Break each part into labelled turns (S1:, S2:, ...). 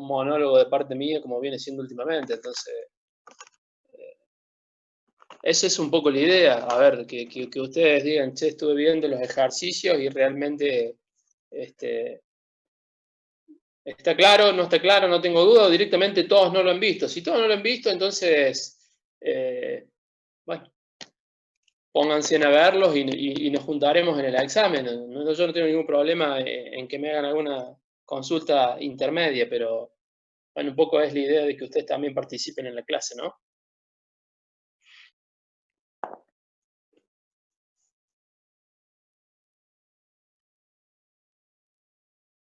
S1: monólogo de parte mía como viene siendo últimamente. Entonces, esa es un poco la idea. A ver, que ustedes digan, che, estuve viendo los ejercicios y realmente está claro, no está claro, no tengo duda, o directamente todos no lo han visto. Si todos no lo han visto, entonces, bueno, pónganse a verlos y nos juntaremos en el examen. Yo no tengo ningún problema en que me hagan alguna consulta intermedia, pero bueno, un poco es la idea de que ustedes también participen en la clase, ¿no?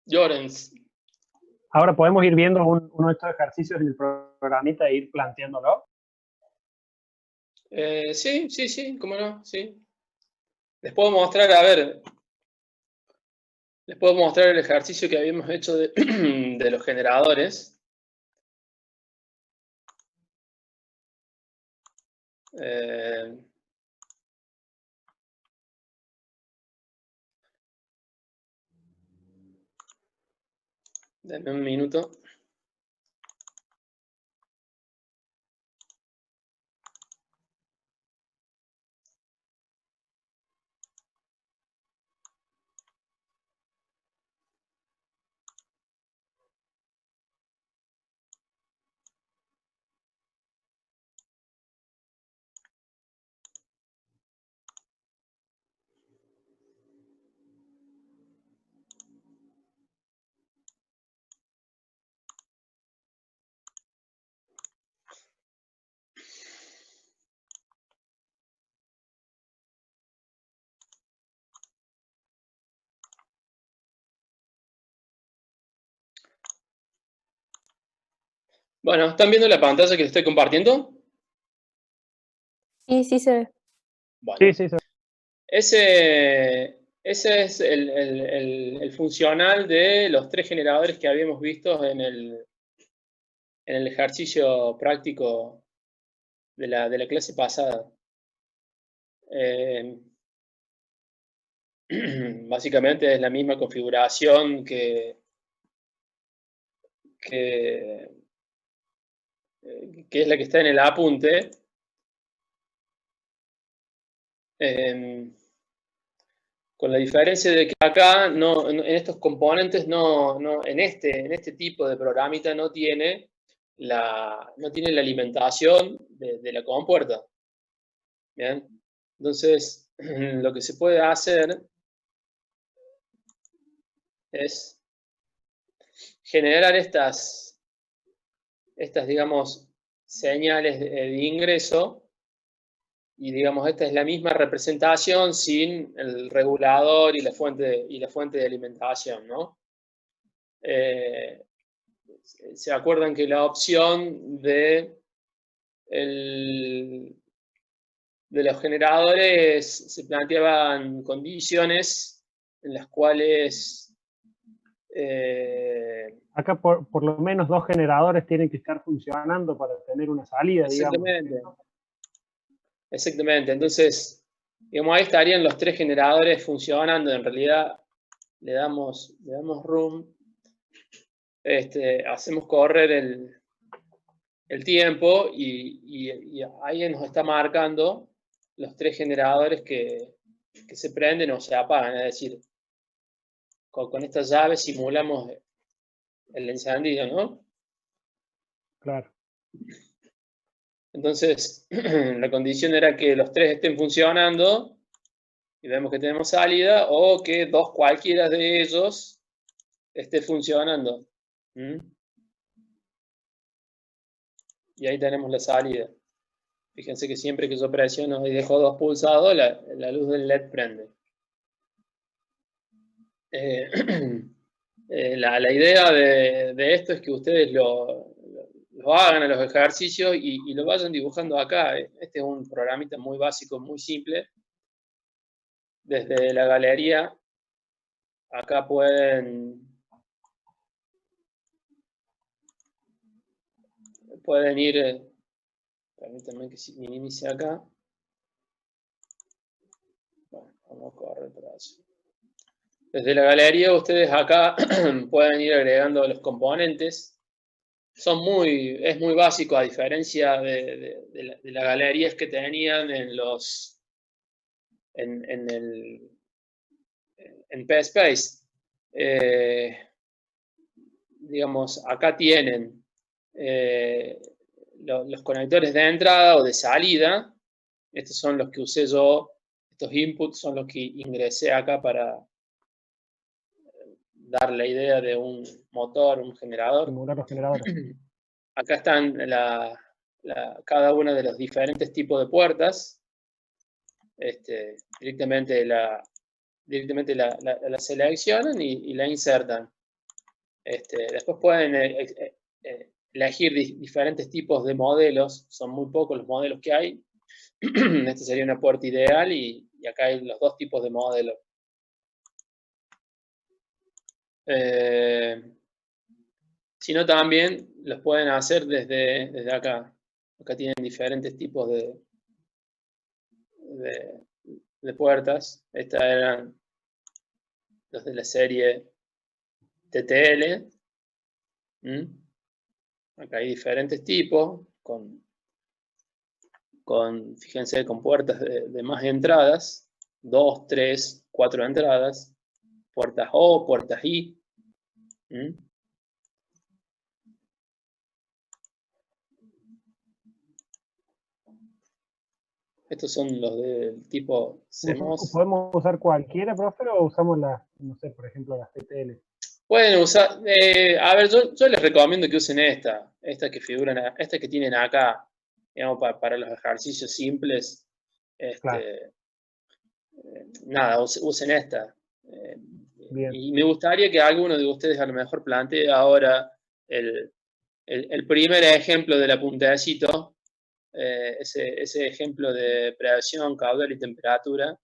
S1: Llorens.
S2: Ahora podemos ir viendo uno de estos ejercicios en el programita e ir planteándolo.
S1: Sí, cómo no, sí. Les puedo mostrar, a ver, les puedo mostrar el ejercicio que habíamos hecho de los generadores. Denme un minuto. Bueno, ¿están viendo la pantalla que les estoy compartiendo?
S3: Sí, sí se ve.
S1: Bueno,
S2: Sí.
S1: ese es el funcional de los 3 generadores que habíamos visto en el ejercicio práctico de la clase pasada. Básicamente es la misma configuración que es la que está en el apunte. Con la diferencia de que acá, en estos componentes, en este tipo de programita no tiene la alimentación de la compuerta. ¿Bien? Entonces, lo que se puede hacer es generar estas digamos, señales de ingreso. Y digamos, esta es la misma representación sin el regulador y la fuente de alimentación, ¿no? ¿Se acuerdan que la opción de los generadores se planteaban condiciones en las cuales
S2: Acá por lo menos 2 generadores tienen que estar funcionando para tener una salida,
S1: exactamente,
S2: digamos.
S1: exactamente. Entonces, digamos, ahí estarían los 3 generadores funcionando. En realidad, le damos room, hacemos correr el tiempo y ahí nos está marcando los 3 generadores que se prenden o se apagan. Es decir, con esta llave simulamos el encendido, ¿no?
S2: Claro.
S1: Entonces, la condición era que los 3 estén funcionando y vemos que tenemos salida, o que cualquiera de ellos esté funcionando. Y ahí tenemos la salida. Fíjense que siempre que yo presiono y dejo 2 pulsados, la luz del LED prende. La idea de esto es que ustedes lo hagan a los ejercicios y lo vayan dibujando acá. Este es un programita muy básico, muy simple. Desde la galería, acá pueden ir, permítanme que minimice acá. Bueno, vamos a correr por allí. Desde la galería ustedes acá pueden ir agregando los componentes es muy básico, a diferencia de las galerías que tenían en PSpace. Digamos, acá tienen los conectores de entrada o de salida. Estos son los que usé yo, estos inputs son los que ingresé acá para dar la idea de un motor, un generador.
S2: Simular los generadores.
S1: Acá están cada uno de los diferentes tipos de puertas. Directamente la seleccionan y la insertan. Después pueden elegir diferentes tipos de modelos. Son muy pocos los modelos que hay. Esta sería una puerta ideal y acá hay los dos tipos de modelos. Si no, también los pueden hacer desde acá. Acá tienen diferentes tipos de puertas. Estas eran los de la serie TTL. Acá hay diferentes tipos, fíjense, con puertas de más entradas, 2, 3, 4 entradas, puertas O, puertas I. Estos son los del tipo CMOS.
S2: ¿Podemos usar cualquiera, profe, o usamos las, no sé, por ejemplo, las TTL?
S1: Pueden usar, a ver, yo les recomiendo que usen esta que figuran, esta que tienen acá, digamos, para los ejercicios simples.
S2: Claro.
S1: Nada, usen esta.
S2: Bien.
S1: Y me gustaría que alguno de ustedes a lo mejor plantee ahora el primer ejemplo del apuntecito, ese ejemplo de presión, caudal y temperatura,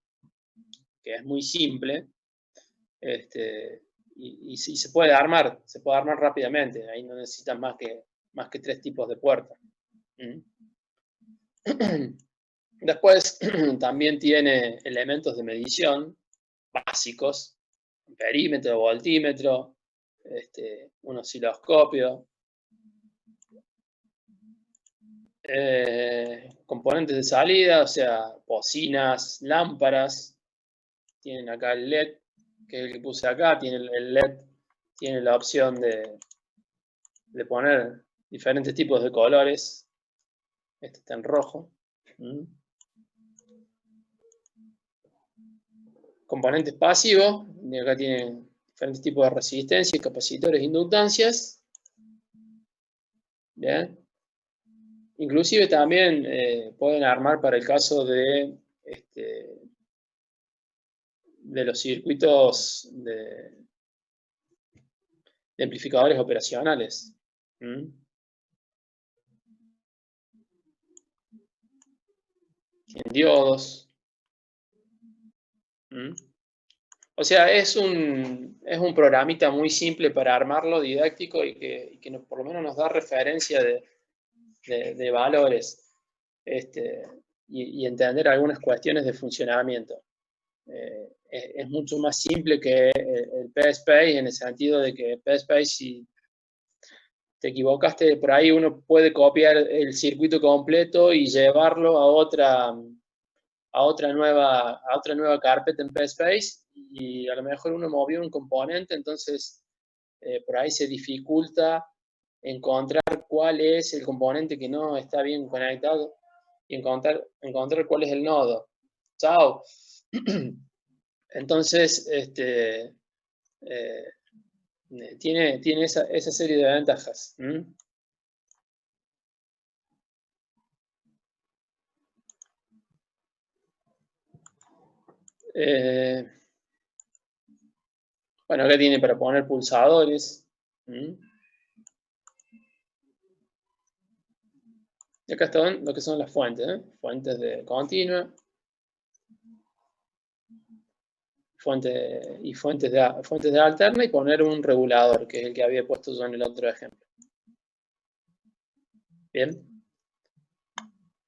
S1: que es muy simple. Y se puede armar rápidamente. Ahí no necesitan más que 3 tipos de puertas. Después también tiene elementos de medición básicos, perímetro, voltímetro, un osciloscopio, componentes de salida, o sea, bocinas, lámparas. Tienen acá el LED, que es el que puse acá. Tiene el LED, tiene la opción de poner diferentes tipos de colores. Este está en rojo. Componentes pasivos, y acá tienen diferentes tipos de resistencias, capacitores, inductancias. Bien. Inclusive también pueden armar para el caso de los circuitos de amplificadores operacionales. Tienen diodos. O sea, es un programita muy simple para armarlo, didáctico, y que por lo menos nos da referencia de valores y entender algunas cuestiones de funcionamiento. Es mucho más simple que el PSpace, en el sentido de que PSpace, si te equivocaste por ahí, uno puede copiar el circuito completo y llevarlo a otra nueva carpeta en PSpace, y a lo mejor uno movió un componente, entonces por ahí se dificulta encontrar cuál es el componente que no está bien conectado y encontrar cuál es el nodo. Chao. Entonces, tiene esa serie de ventajas. Bueno, acá tiene para poner pulsadores. Y acá están lo que son las fuentes, fuentes de continua, fuentes de alterna, y poner un regulador, que es el que había puesto yo en el otro ejemplo. Bien.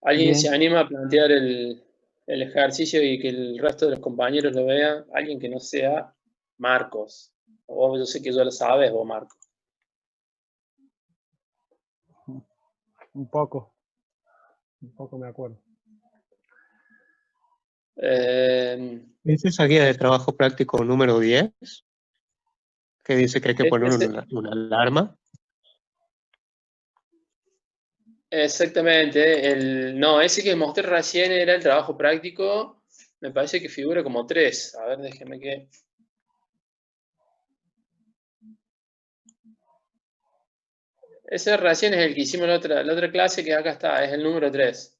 S1: ¿Alguien
S2: Bien.
S1: se anima a plantear el ejercicio y que el resto de los compañeros lo vean? Alguien que no sea Marcos. O yo sé que ya lo sabes, vos, Marcos.
S2: Un poco me acuerdo.
S3: ¿Es esa guía de trabajo práctico número 10? Que dice que hay que poner una alarma.
S1: Exactamente. No, ese que mostré recién era el trabajo práctico. Me parece que figura como 3. A ver, déjeme que... Ese recién es el que hicimos la otra clase, que acá está, es el número 3.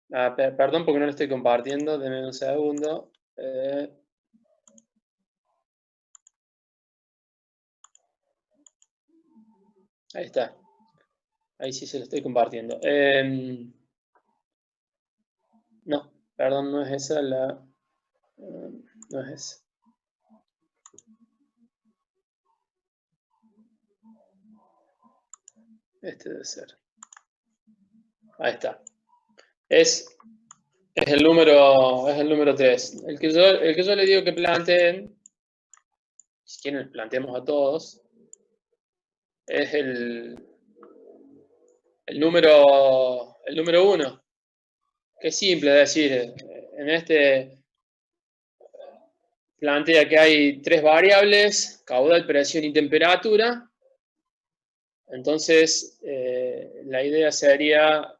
S1: Perdón porque no lo estoy compartiendo, denme un segundo. Ahí está. Ahí sí se lo estoy compartiendo. No, perdón, no es esa la... no es esa. Este debe ser. Ahí está. Es el número 3. El que yo le digo que planteen, si quieren planteemos a todos, es el número 1. Que es simple, es decir, en este plantea que hay 3 variables, caudal, presión y temperatura. Entonces, la idea sería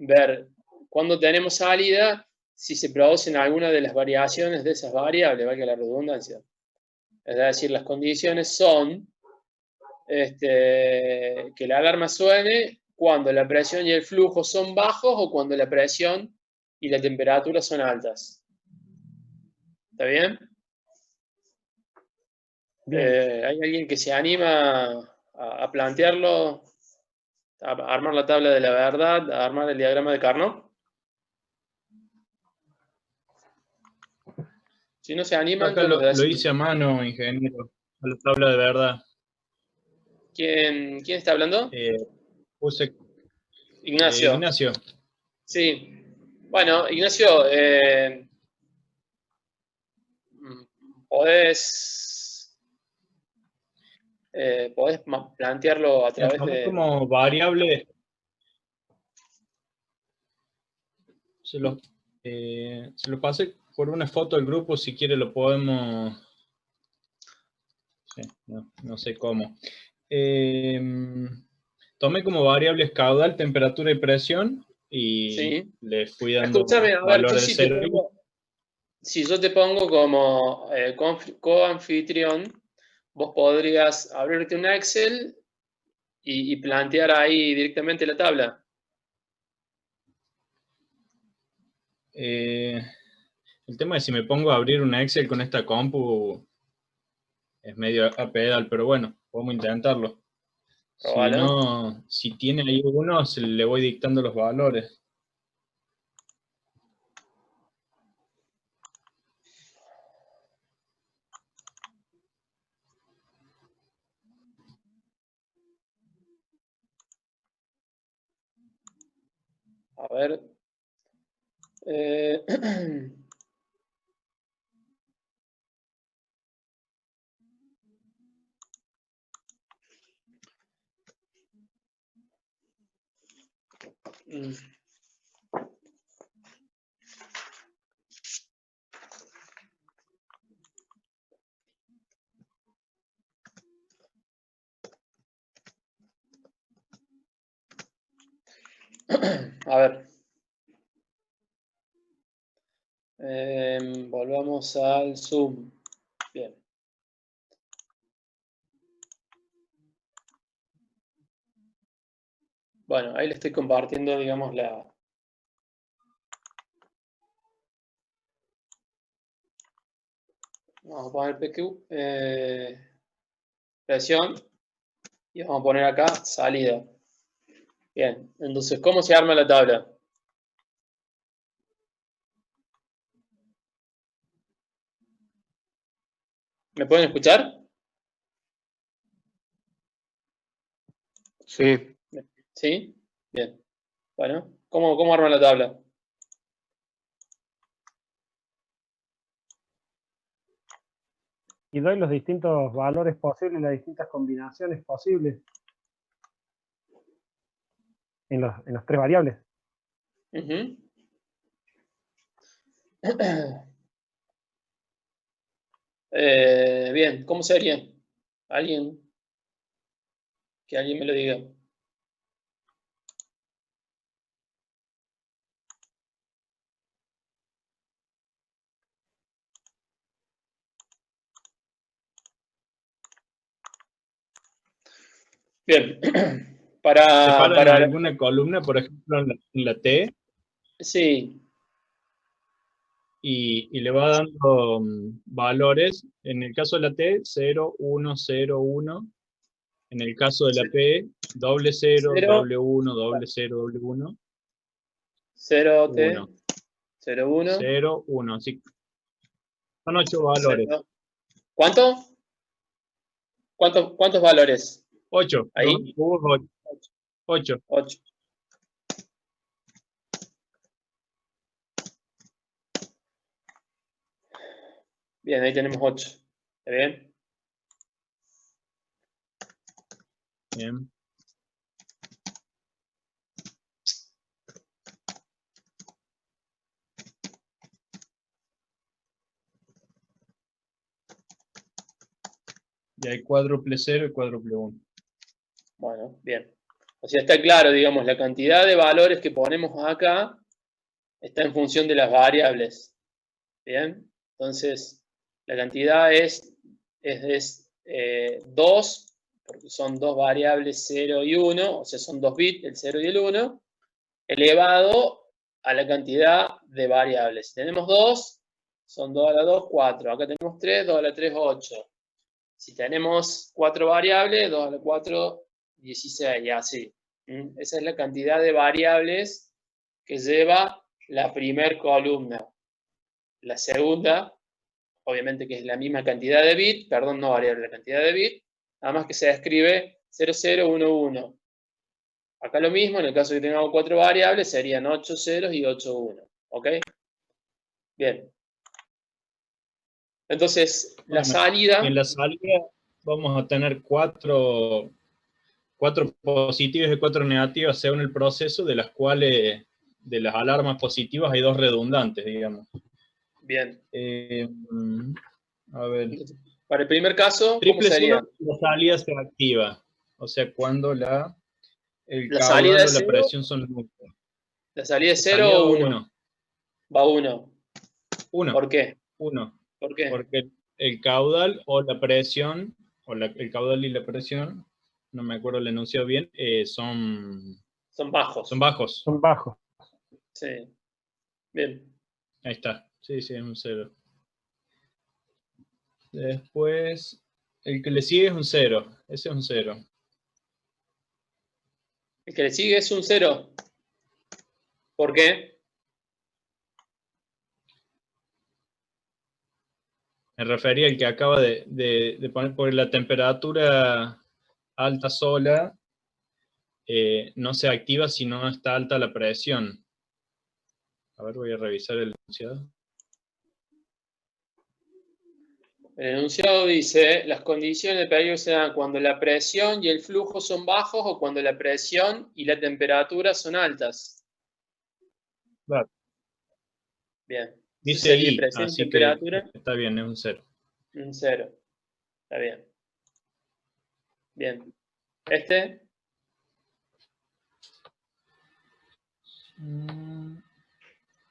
S1: ver cuando tenemos salida, si se producen alguna de las variaciones de esas variables, valga la redundancia. Es decir, las condiciones son que la alarma suene cuando la presión y el flujo son bajos o cuando la presión y la temperatura son altas. ¿Está bien?
S2: Bien.
S1: ¿Hay alguien que se anima a plantearlo? A armar la tabla de la verdad, a armar el diagrama de Carnot. Si no se animan,
S4: Acá
S1: yo les
S4: lo
S1: decimos.
S4: hice a mano, ingeniero, a la tabla de verdad.
S1: ¿Quién está hablando?
S4: Puse
S1: Ignacio.
S4: Ignacio.
S1: Sí. Bueno, Ignacio, podés plantearlo a través
S4: Tomé
S1: de...
S4: como variable. Se lo pasé por una foto al grupo, si quiere lo podemos... Sí, no sé cómo. Tomé como variables caudal, temperatura y presión y
S1: Sí.
S4: le fui dando
S1: Escúchame, a ver,
S4: valores de 0.
S1: si yo te pongo como coanfitrión, vos podrías abrirte un Excel y plantear ahí directamente la tabla.
S4: El tema es si me pongo a abrir una Excel con esta compu es medio a pedal, pero bueno, podemos intentarlo. Si
S1: Probalo.
S4: no, si tiene ahí uno, le voy dictando los valores.
S1: A ver. A ver. Volvamos al Zoom. Bien. Bueno, ahí le estoy compartiendo, digamos, vamos a poner PQ, presión, y vamos a poner acá salida. Bien, entonces, ¿cómo se arma la tabla? ¿Me pueden escuchar?
S3: Sí.
S1: ¿Sí? Bien. Bueno, ¿cómo arma la tabla?
S2: Y doy los distintos valores posibles, las distintas combinaciones posibles. en los 3 variables.
S1: Ujú. Bien, ¿cómo sería? Que alguien me lo diga. Bien,
S4: Separan alguna columna, por ejemplo, en la T,
S1: sí,
S4: y le va dando valores. En el caso de la T, 0, 1, 0, 1. En el caso de la P, doble 0,
S1: 0,
S4: doble 1, doble 0, doble 1.
S1: 0, T,
S4: 1,
S1: 0, 1,
S4: 0, 1. Así son 8 valores.
S1: 0. ¿Cuánto? ¿Cuántos valores?
S4: 8.
S1: Ahí.
S4: 8.
S1: 8. Bien, ahí tenemos 8. ¿Está bien?
S4: Bien. Y hay cuádruple 0 y cuádruple 1.
S1: Bueno, bien. O sea, está claro, digamos, la cantidad de valores que ponemos acá está en función de las variables. Bien, entonces la cantidad es 2, porque son dos variables 0 y 1, o sea, son 2 bits, el 0 y el 1, elevado a la cantidad de variables. Si tenemos 2, son 2 a la 2, 4. Acá tenemos 3, 2 a la 3, 8. Si tenemos 4 variables, 2 a la 4, 16, y así. Esa es la cantidad de variables que lleva la primer columna. La segunda, obviamente que es la misma cantidad de bits, perdón, no variable, la cantidad de bits, nada más que se escribe 0011. Acá lo mismo, en el caso de que tengamos 4 variables, serían 8 ceros y 8 1. ¿Ok? Bien. Entonces, la salida...
S4: En la salida vamos a tener 4 positivas y 4 negativas según el proceso, de las cuales, de las alarmas positivas, hay 2 redundantes, digamos.
S1: Bien.
S4: A ver.
S1: Para el primer caso, ¿cómo
S4: Triple
S1: sería?
S4: 1, la salida se activa. O sea, cuando el
S1: ¿La
S4: caudal
S1: salida
S4: o
S1: es
S4: la
S1: 0?
S4: presión son neutras.
S1: ¿La salida es
S4: La
S1: 0
S4: salida
S1: o
S4: va
S1: 1? Va 1.
S4: 1.
S1: ¿Por qué?
S4: 1.
S1: ¿Por qué?
S4: Porque el caudal o la presión, o el caudal y la presión, no me acuerdo el enunciado bien, son
S1: bajos.
S4: Son bajos.
S2: Son bajos.
S1: Sí. Bien.
S4: Ahí está. Sí, es un 0. Después, el que le sigue es un 0. Ese es un 0.
S1: El que le sigue es un 0. ¿Por qué?
S4: Me refería al que acaba de poner, porque la temperatura alta sola no se activa si no está alta la presión. A ver, voy a revisar el enunciado.
S1: El enunciado dice, las condiciones de peligro se dan cuando la presión y el flujo son bajos o cuando la presión y la temperatura son altas.
S4: Claro.
S1: Bien.
S4: Dice
S1: Sería
S4: I,
S1: presión y
S4: así que
S1: temperatura.
S4: está bien, es un 0.
S1: Un 0. Está bien. Bien. Este.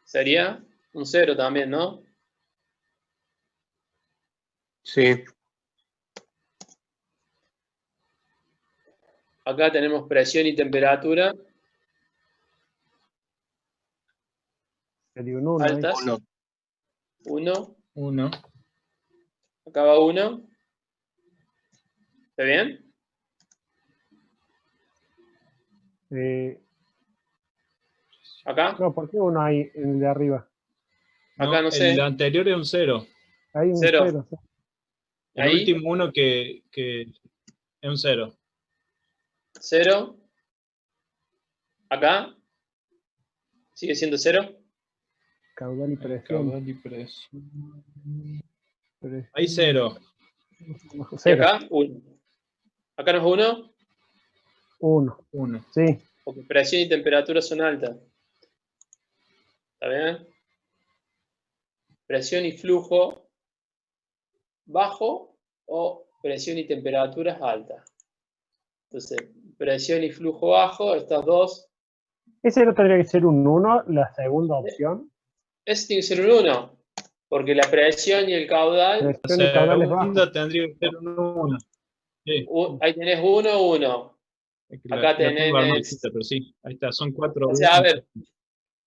S1: Sería un 0 también, ¿no?
S3: Sí.
S1: Acá tenemos presión y temperatura
S2: Sería un 1.
S1: altas.
S3: 1.
S1: 1. Acá va 1. ¿Está bien? ¿Acá?
S2: No, ¿por qué 1 hay en el de arriba?
S1: Acá no sé.
S4: El anterior es un 0.
S2: Hay un
S1: 0.
S2: 0.
S4: El
S1: Ahí.
S4: último uno que es un 0.
S1: 0. Acá. ¿Sigue siendo 0?
S2: Caudal y presión.
S4: Caudal y presión.
S2: Presión.
S4: Hay 0.
S1: ¿Y
S2: 0.
S1: acá? 1. ¿Acá no es 1?
S2: 1.
S4: 1.
S2: Sí.
S1: Porque presión y temperatura son altas. ¿Está bien? Presión y flujo bajo o presión y temperaturas altas. Entonces, presión y flujo bajo, estas dos.
S2: Ese no tendría que ser un 1, la segunda opción.
S1: Este tiene que ser un 1, porque la presión y el caudal.
S2: Presión y caudal es bajo.
S4: Segunda tendría que ser un 1. Sí.
S1: Ahí tenés 1, 1. Acá
S4: La tengo armada
S1: tenés.
S4: distinta, pero sí, ahí está, son 4.
S1: O sea, a ver,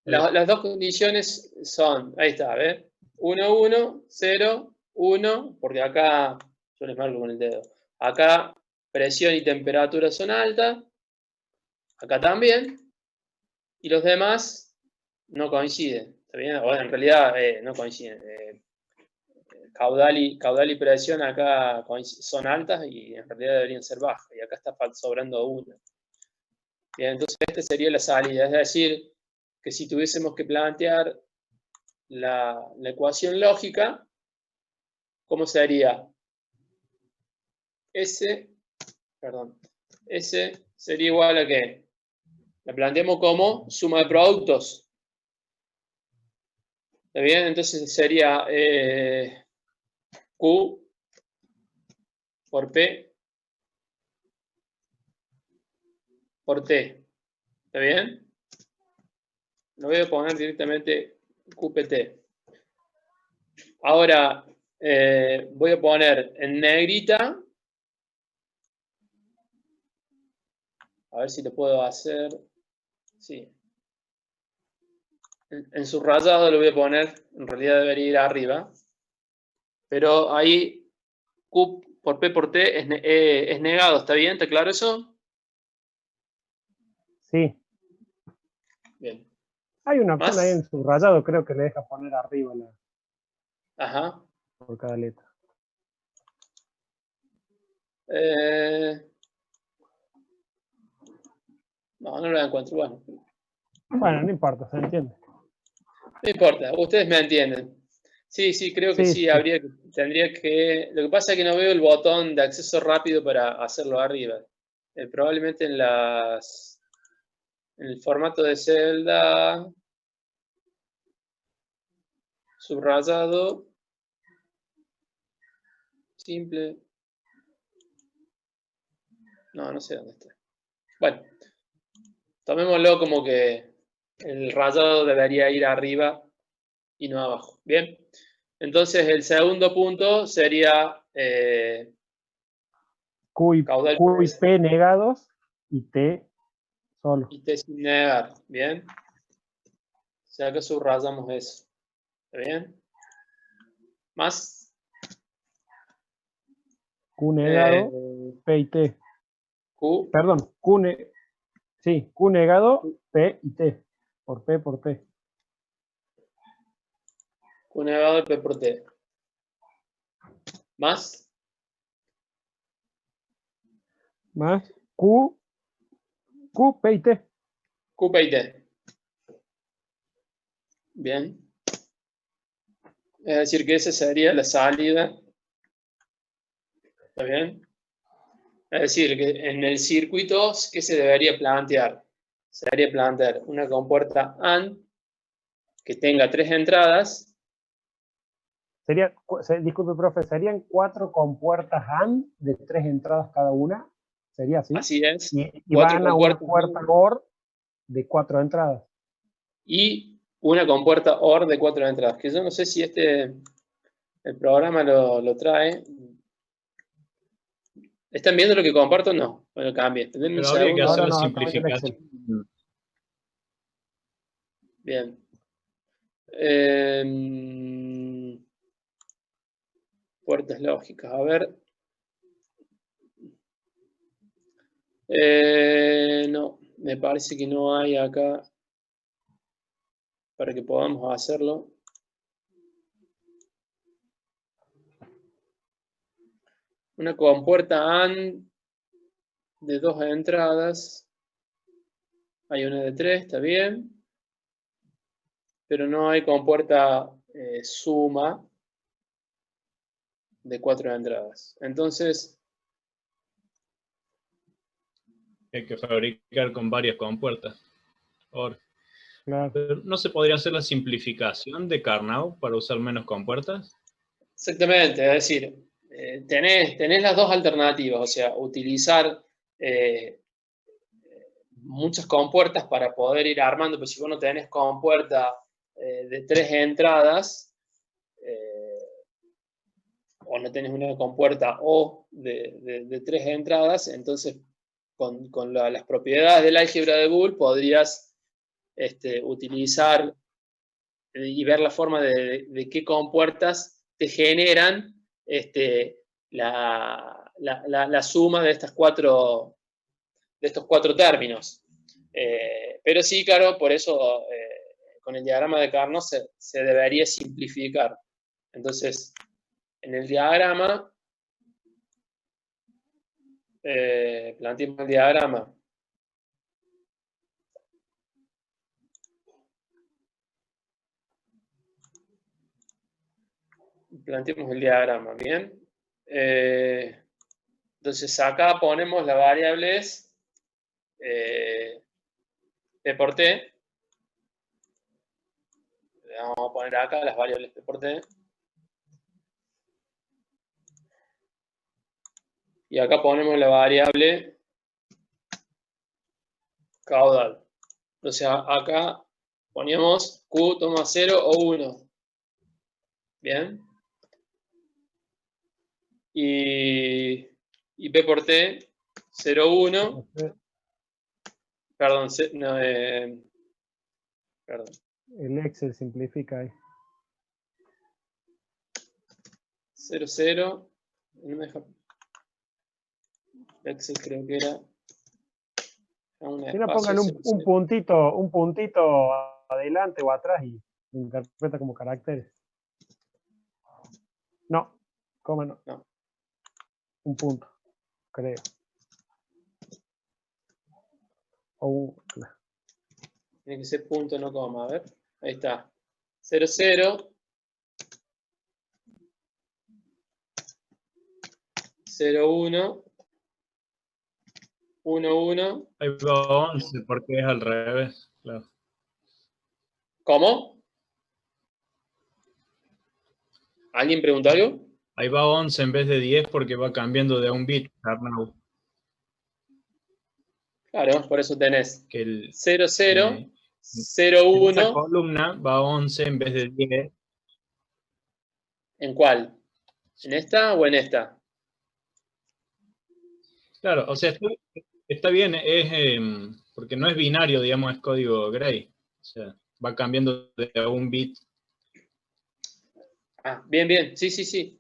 S1: las dos condiciones son, ahí está, a ver, 1, 1, 0, 1, porque acá, yo les marco con el dedo, acá presión y temperatura son altas, acá también, y los demás no coinciden, ¿está bien? O en realidad no coinciden. Caudal y presión acá son altas y en realidad deberían ser bajas, y acá está sobrando una. Bien, entonces esta sería la salida, es decir, que si tuviésemos que plantear la ecuación lógica, ¿cómo sería? S sería igual a ¿qué? La planteamos como suma de productos. ¿Está bien? Entonces sería Q por P por T. ¿Está bien? Lo voy a poner directamente QPT. Ahora voy a poner en negrita. A ver si lo puedo hacer. Sí. En subrayado lo voy a poner. En realidad debería ir arriba. Pero ahí Q por P por T es negado. ¿Está bien? ¿Está claro eso?
S2: Sí.
S1: Bien.
S2: Hay una opción
S1: ¿Más?
S2: ahí en subrayado, creo que le deja poner arriba
S1: Ajá.
S2: por cada letra.
S1: No lo encuentro. Bueno.
S2: Bueno, no importa, se entiende.
S1: No importa, ustedes me entienden. Sí, creo que sí, tendría que. Lo que pasa es que no veo el botón de acceso rápido para hacerlo arriba. Probablemente en el formato de celda subrayado simple. No sé dónde está. Bueno, tomémoslo como que el rayado debería ir arriba y no abajo. Bien. Entonces el segundo punto sería
S2: Q y P negados y T solo.
S1: Y T sin negar. Bien. O sea que subrayamos eso. ¿Está bien? Más.
S2: Q negado, P y T.
S1: Q.
S2: Perdón, Q negado, P y T. Por P por T.
S1: Q negado y P por T. Más.
S2: Más Q, P y T.
S1: Q, P y T. Bien. Es decir, que esa sería la salida. ¿Está bien? Es decir, que en el circuito, ¿qué se debería plantear? Se debería plantear una compuerta AND que tenga 3 entradas.
S2: Disculpe, profe, ¿serían 4 compuertas AND de 3 entradas cada una? ¿Sería así?
S1: Así es.
S2: Y van a una puerta OR de 4 entradas.
S1: Y una compuerta OR de 4 entradas. Que yo no sé si el programa lo trae. ¿Están viendo lo que comparto? No. Bueno, cambie.
S4: Pero habría que hacer la simplificación.
S1: Bien. Puertas lógicas. A ver. No, me parece que no hay acá para que podamos hacerlo. Una compuerta AND de 2 entradas. Hay una de 3, está bien. Pero no hay compuerta suma de 4 entradas. Entonces,
S4: Hay que fabricar con varias compuertas. Ahora,
S2: Claro.
S4: pero ¿no se podría hacer la simplificación de Carnot para usar menos compuertas?
S1: Exactamente, es decir, tenés las dos alternativas, o sea, utilizar muchas compuertas para poder ir armando, pero si vos no tenés compuerta de 3 entradas, o no tenés una compuerta O de 3 entradas, entonces con las propiedades del álgebra de Boole podrías utilizar y ver la forma de qué compuertas te generan la suma de estos cuatro términos. Pero sí, claro, por eso con el diagrama de Carnot se debería simplificar. Entonces, en el diagrama, planteemos el diagrama. Planteemos el diagrama, ¿bien? Entonces acá ponemos las variables P por T. Vamos a poner acá las variables P por T. Y acá ponemos la variable caudal. Entonces acá ponemos Q toma 0 o 1. ¿Bien? Y P por T 0, 1. Perdón, no, perdón.
S2: El Excel simplifica ahí.
S1: 0, 0. No me deja. Excel creo que era.
S2: Si no pongan un puntito adelante o atrás y interpreta como caracteres. No, ¿cómo no?
S1: No.
S2: Un punto, creo.
S1: Tiene que ser punto, no coma. A ver. Ahí está. 0, 0. 0, 1. 1, 1.
S4: Ahí va 11 porque es al revés. Claro.
S1: ¿Cómo? ¿Alguien preguntó algo?
S4: Ahí va 11 en vez de 10 porque va cambiando de a un bit, Carnot.
S1: Claro, por eso tenés
S4: Que el,
S1: 0, 0, 0,
S4: en esa
S1: 1.
S4: columna va 11 en vez de 10.
S1: ¿En cuál? ¿En esta o en esta?
S4: Claro, o sea, está bien, porque no es binario, digamos, es código Gray. O sea, va cambiando de a un bit.
S1: Ah, bien, bien. Sí, sí, sí.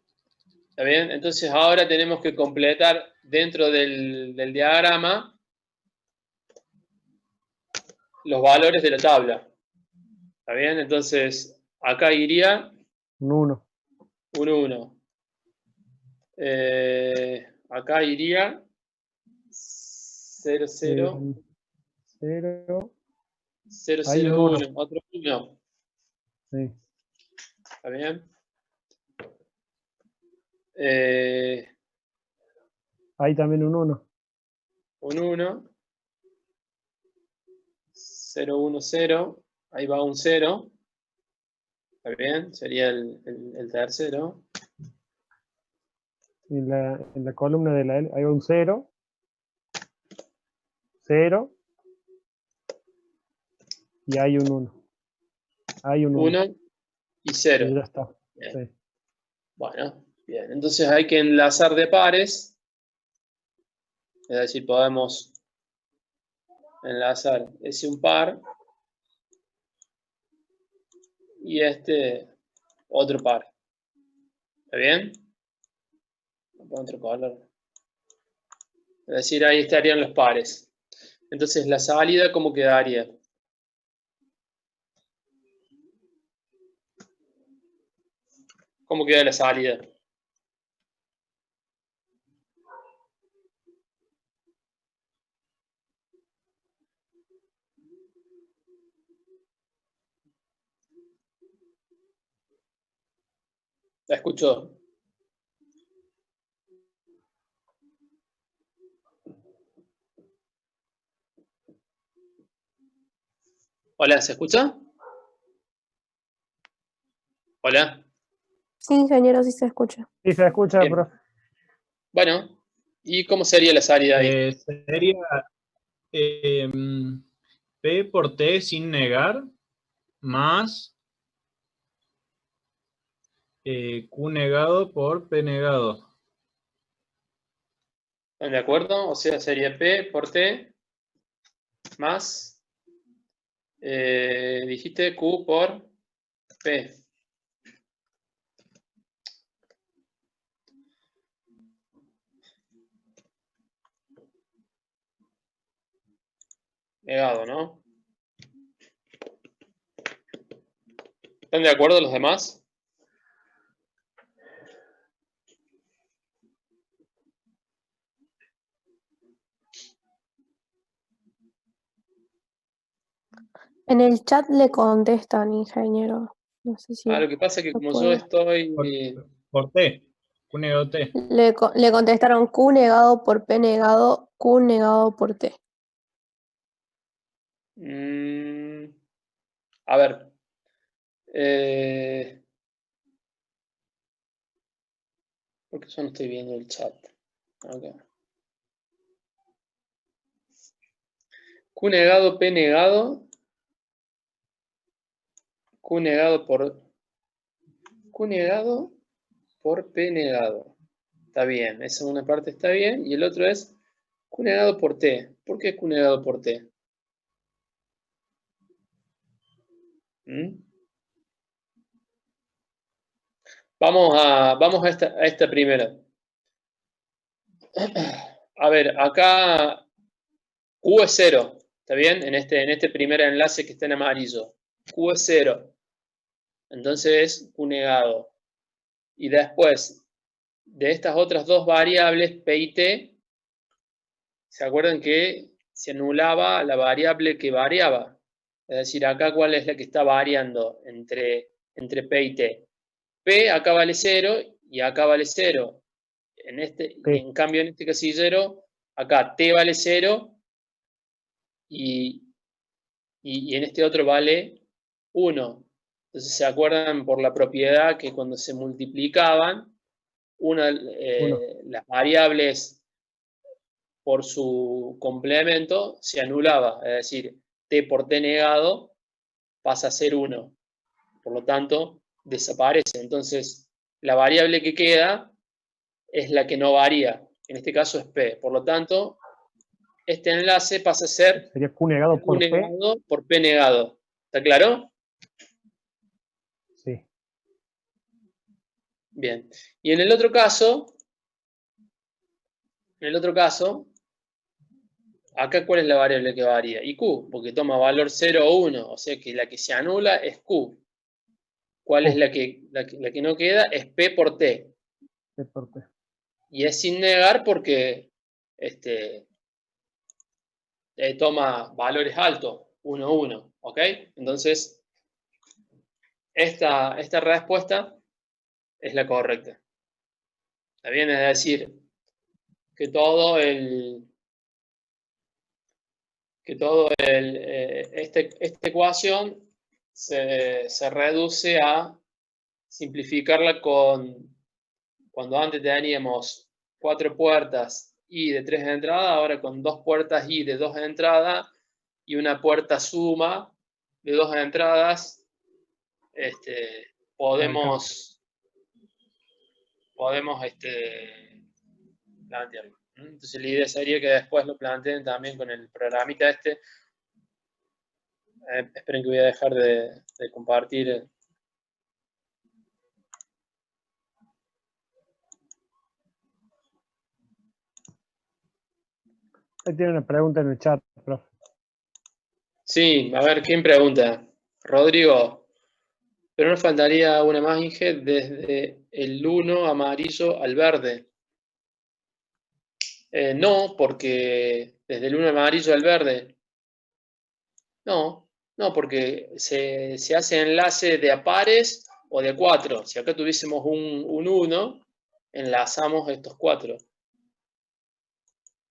S1: ¿Está bien? Entonces ahora tenemos que completar dentro del diagrama los valores de la tabla. ¿Está bien? Entonces acá iría
S2: Un 1.
S1: 1, 1. Acá iría 0, 0.
S2: 0.
S1: 0,
S2: Hay
S1: 0,
S2: un
S1: 1. Otro 1.
S2: Sí.
S1: ¿Está bien?
S2: Hay también un 1.
S1: Un 1. 0, 1, 0. Ahí va un 0. ¿Está bien? Sería el tercero.
S2: En la columna de la L hay un 0. 0. Y hay un 1. Hay un 1.
S1: 1 y 0.
S2: Y ya está.
S1: Bien.
S2: Sí.
S1: Bueno, bien. Entonces hay que enlazar de pares. Es decir, podemos enlazar ese un par y este otro par. ¿Está bien? Otro color. Es decir, ahí estarían los pares. Entonces, la salida, ¿cómo quedaría? ¿Cómo queda la salida? ¿La escuchó? Hola, ¿se escucha? Hola.
S5: Sí, ingeniero, sí se escucha.
S2: Sí, se escucha,
S1: Bien.
S2: profe.
S1: Bueno, ¿y cómo sería la salida ahí?
S4: Sería P por T sin negar más Q negado por P negado.
S1: ¿Están de acuerdo? O sea, sería P por T más, dijiste Q por P. Negado, ¿no? ¿Están de acuerdo los demás?
S5: En el chat le contestan, ingeniero. No sé si
S1: Lo que pasa es que
S5: lo
S1: como yo
S5: puedo.
S1: estoy...
S4: Por T. Q negado T.
S5: Le contestaron Q negado por P negado, Q negado por T.
S1: A ver. Porque yo no estoy viendo el chat. Okay. Q negado, P negado. Q negado por P negado. Está bien, esa una parte está bien. Y el otro es Q negado por T. ¿Por qué Q negado por T? Vamos a esta primera. A ver, acá Q es 0. ¿Está bien? En este primer enlace que está en amarillo. Q es 0. Entonces Q negado. Y después, de estas otras dos variables, P y T, ¿se acuerdan que se anulaba la variable que variaba? Es decir, acá cuál es la que está variando entre P y T. P acá vale 0 y acá vale 0. En cambio, en este casillero, acá T vale 0 y en este otro vale 1. Entonces, ¿se acuerdan por la propiedad que cuando se multiplicaban, las variables por su complemento se anulaba? Es decir, T por T negado pasa a ser 1. Por lo tanto, desaparece. Entonces, la variable que queda es la que no varía. En este caso es P. Por lo tanto, este enlace pasa a ser
S2: Sería Q negado
S1: Q
S2: por P.
S1: negado por P negado. ¿Está claro?
S2: Sí.
S1: Bien. Y en el otro caso, acá ¿cuál es la variable que varía? Y Q, porque toma valor 0 o 1. O sea que la que se anula es Q. ¿Cuál es la que no queda? Es P por T.
S2: P por T.
S1: Y es sin negar porque toma valores altos, 1, 1, ¿ok? Entonces, esta respuesta es la correcta. ¿Está bien? Es decir, que esta ecuación se reduce a simplificarla cuando antes teníamos 4 puertas y de 3 entradas, ahora con 2 puertas y de 2 entradas y una puerta suma de 2 entradas, podemos plantearlo. Entonces la idea sería que después lo planteen también con el programita esperen que voy a dejar de compartir.
S2: Ahí tiene una pregunta en el chat, profe.
S1: Sí, a ver, ¿quién pregunta? Rodrigo, pero nos faltaría una más, Inge, desde el 1 amarillo al verde. No, porque desde el 1 amarillo al verde. No, porque se hace enlace de a pares o de 4. Si acá tuviésemos un 1, enlazamos estos 4.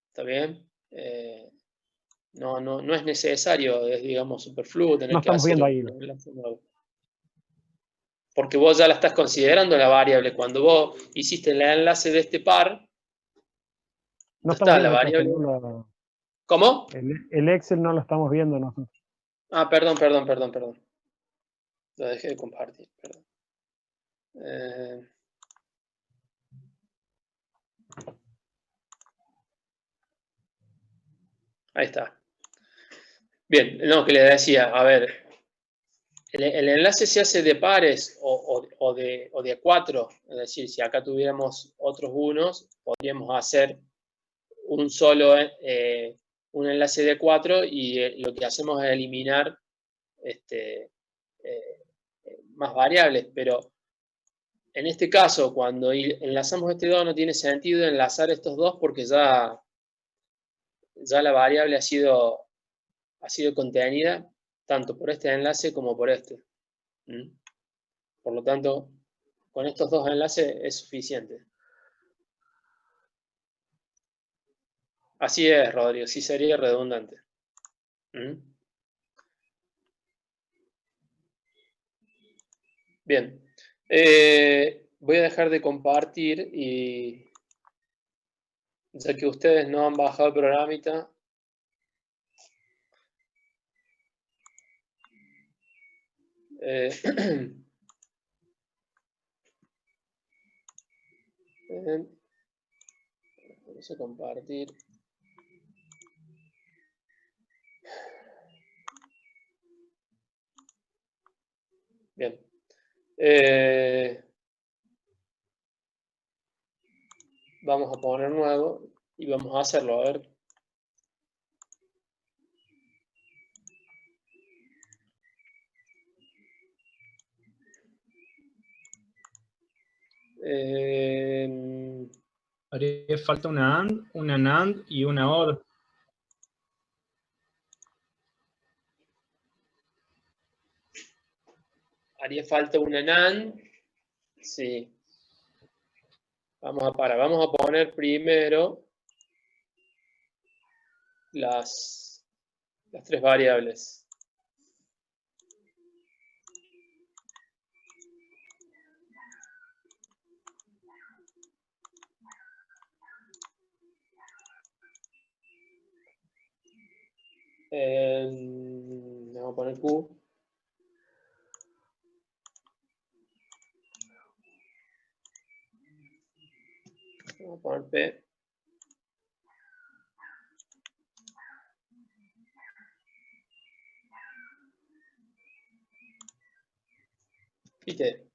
S1: ¿Está bien? no es necesario, es, digamos, superfluo tener
S2: no
S1: que
S2: estamos
S1: hacer
S2: viendo ahí.
S1: un enlace nuevo. Porque vos ya la estás considerando la variable. Cuando vos hiciste el enlace de este par,
S2: No
S1: ya
S2: estamos
S1: está la
S2: viendo el
S1: variable.
S2: Excel,
S1: ¿Cómo?
S2: el Excel no lo estamos viendo nosotros.
S1: Ah, perdón. Lo dejé de compartir, perdón. Ahí está. Bien, no, que le decía, a ver, el enlace se hace de pares o de a 4, es decir, si acá tuviéramos otros unos, podríamos hacer un solo, un enlace de 4 y lo que hacemos es eliminar más variables, pero en este caso, cuando enlazamos este 2, no tiene sentido enlazar estos dos porque ya la variable ha sido contenida tanto por este enlace como por este. Por lo tanto, con estos dos enlaces es suficiente. Así es, Rodrigo, sí sería redundante. Bien. Voy a dejar de compartir y ya que ustedes no han bajado el programita, vamos a compartir. Bien. Vamos a poner nuevo y vamos a hacerlo, a ver.
S4: Haría falta una AND, una NAND y una OR.
S1: Haría falta una NAND. Sí. Vamos a poner primero las tres variables. Vamos a poner Q. Vamos a poner P. Y T.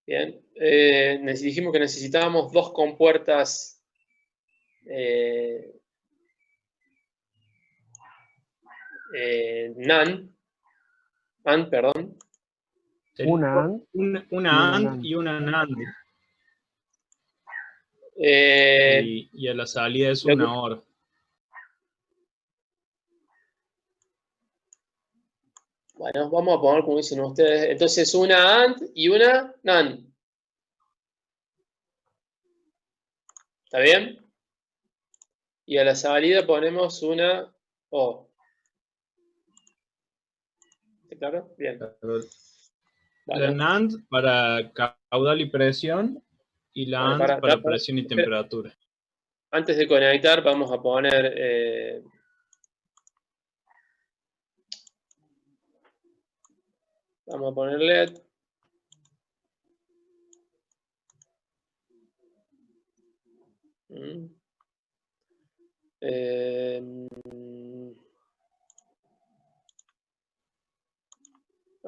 S1: Bien. Dijimos que necesitábamos dos compuertas NAND. AND, perdón.
S2: Una AND.
S4: Una AND y una NAND. Y a la salida es una OR.
S1: Bueno, vamos a poner como dicen ustedes. Entonces, una AND y una NAND. ¿Está bien? Y a la salida ponemos una O. ¿Está claro? Bien.
S4: La NAND para caudal y presión y la AND para presión y temperatura.
S1: Antes de conectar vamos a poner LED. Vamos a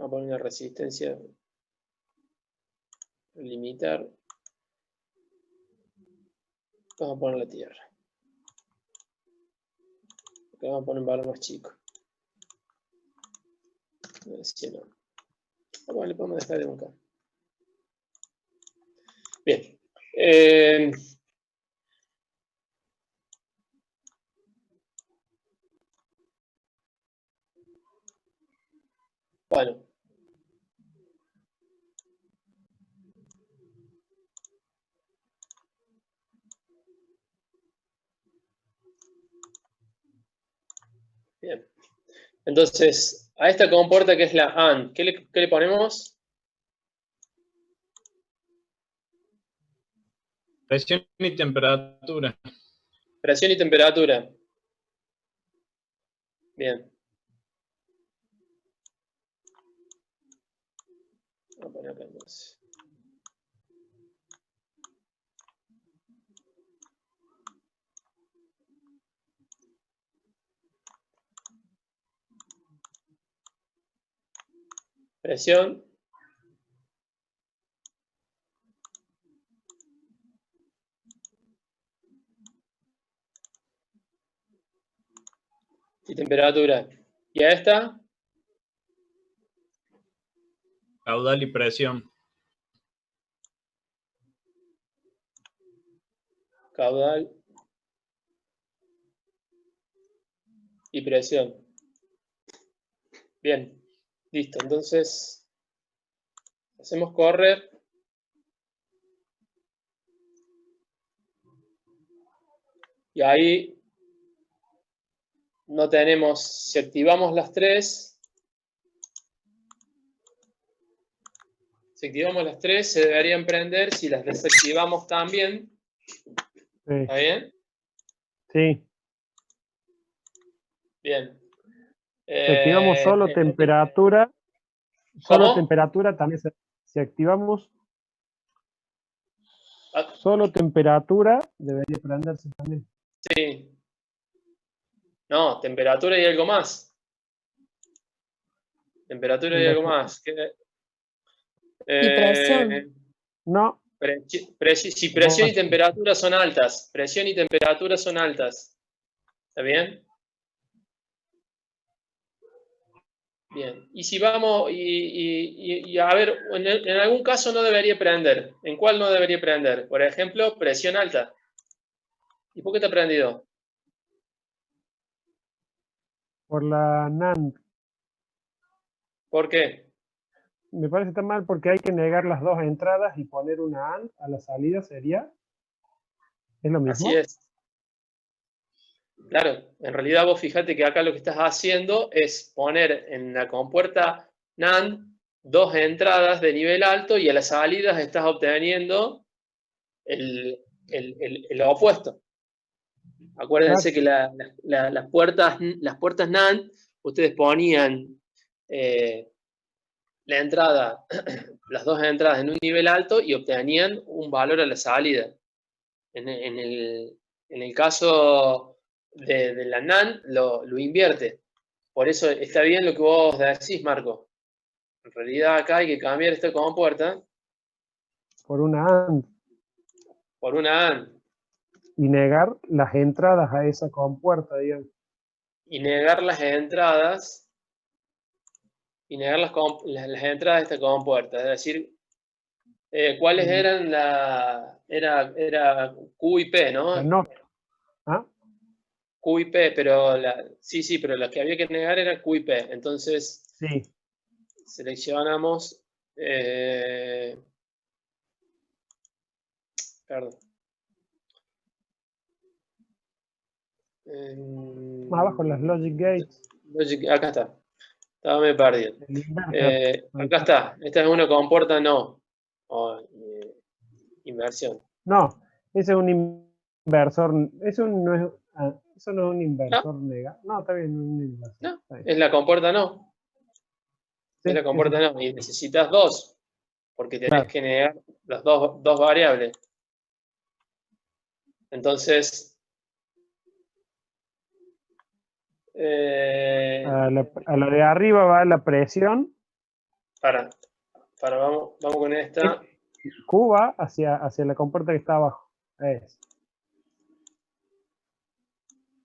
S1: poner una resistencia. Limitar. Vamos a poner la tierra. Acá vamos a poner un valor más chico. Si no. Bueno, le podemos dejar de un K. Bien. Bueno. Bien. Entonces, a esta compuerta que es la AND, ¿qué le ponemos?
S4: Presión y temperatura.
S1: Presión y temperatura. Bien. Voy a poner acá entonces. Presión. Y temperatura. ¿Y a esta?
S4: Caudal y presión.
S1: Caudal y presión. Bien, listo. Entonces, hacemos correr. Y ahí no tenemos, si activamos las tres, se deberían prender. Si las desactivamos también.
S2: Sí.
S1: ¿Está bien?
S2: Sí.
S1: Bien.
S2: Si activamos solo temperatura, solo
S1: ¿Cómo?
S2: temperatura también si activamos solo temperatura, debería prenderse también.
S1: Sí. No, temperatura y algo más. Temperatura y algo más.
S5: ¿Y presión?
S2: No.
S1: Si presión y temperatura son altas. Presión y temperatura son altas. ¿Está bien? Bien. Y si vamos, y a ver, en algún caso no debería prender. ¿En cuál no debería prender? Por ejemplo, presión alta. ¿Y por qué te ha prendido?
S2: Por la NAND.
S1: ¿Por qué?
S2: Me parece tan mal porque hay que negar las dos entradas y poner una AND a la salida, ¿sería? ¿Es lo mismo?
S1: Así es. Claro, en realidad vos fíjate que acá lo que estás haciendo es poner en la compuerta NAND dos entradas de nivel alto y a las salidas estás obteniendo el opuesto. Acuérdense que las puertas NAND, ustedes ponían la entrada, las dos entradas en un nivel alto y obtenían un valor a la salida. En el caso de la NAND lo invierte. Por eso está bien lo que vos decís, Marco. En realidad acá hay que cambiar esta compuerta
S2: por una AND.
S1: Por una AND.
S2: Y negar las entradas a esa compuerta, digamos.
S1: Y negar las entradas. Y negar las entradas de esta compuerta. Es decir, ¿cuáles eran era Q y P, ¿no?
S2: No. ¿Ah?
S1: Q y P, pero sí, pero las que había que negar era Q y P. Entonces,
S2: sí.
S1: Seleccionamos. Perdón.
S2: Más abajo las Logic Gates.
S1: Acá está. Estaba me perdido. Acá está. Esta es una compuerta no. Inversión.
S2: No, ese es un inversor. Eso no es un inversor negado. No, está bien, un inversor.
S1: No, es la compuerta no.
S2: Sí,
S1: es la compuerta no. Y necesitas dos. Porque tenés que negar las dos variables. Entonces.
S2: A la de arriba va la presión.
S1: Vamos con esta.
S2: Q va hacia la compuerta que está abajo.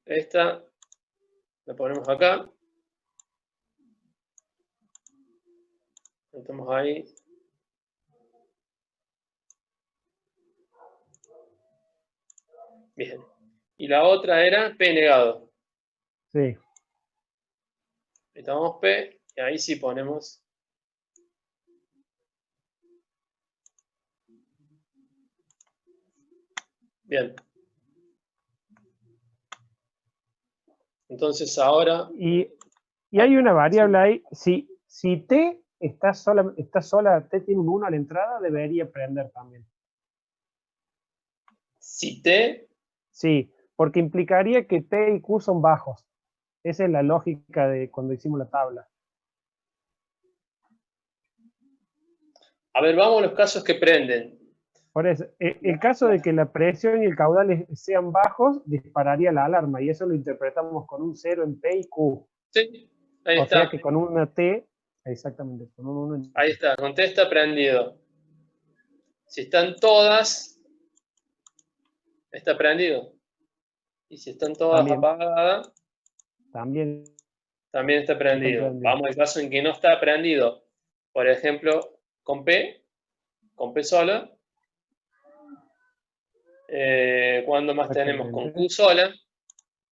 S1: Esta la ponemos acá. Estamos ahí. Bien. Y la otra era P negado.
S2: Sí.
S1: Estamos P y ahí sí ponemos. Bien. Entonces ahora...
S2: Y hay una variable ahí, si T está sola, T tiene un 1 a la entrada, debería prender también.
S1: Si T...
S2: Sí, porque implicaría que P y Q son bajos. Esa es la lógica de cuando hicimos la tabla.
S1: A ver, vamos a los casos que prenden.
S2: Por eso, el caso de que la presión y el caudal sean bajos, dispararía la alarma, y eso lo interpretamos con un 0 en P y Q.
S1: Sí, ahí
S2: O
S1: está.
S2: sea que con una T, exactamente, con un 1 en T.
S1: Ahí está, con T está prendido. Si están todas, está prendido. Y si están todas
S2: También.
S1: apagadas,
S2: También
S1: está prendido. Vamos al caso en que no está prendido. Por ejemplo, con P sola. ¿Cuándo más tenemos? Con Q sola.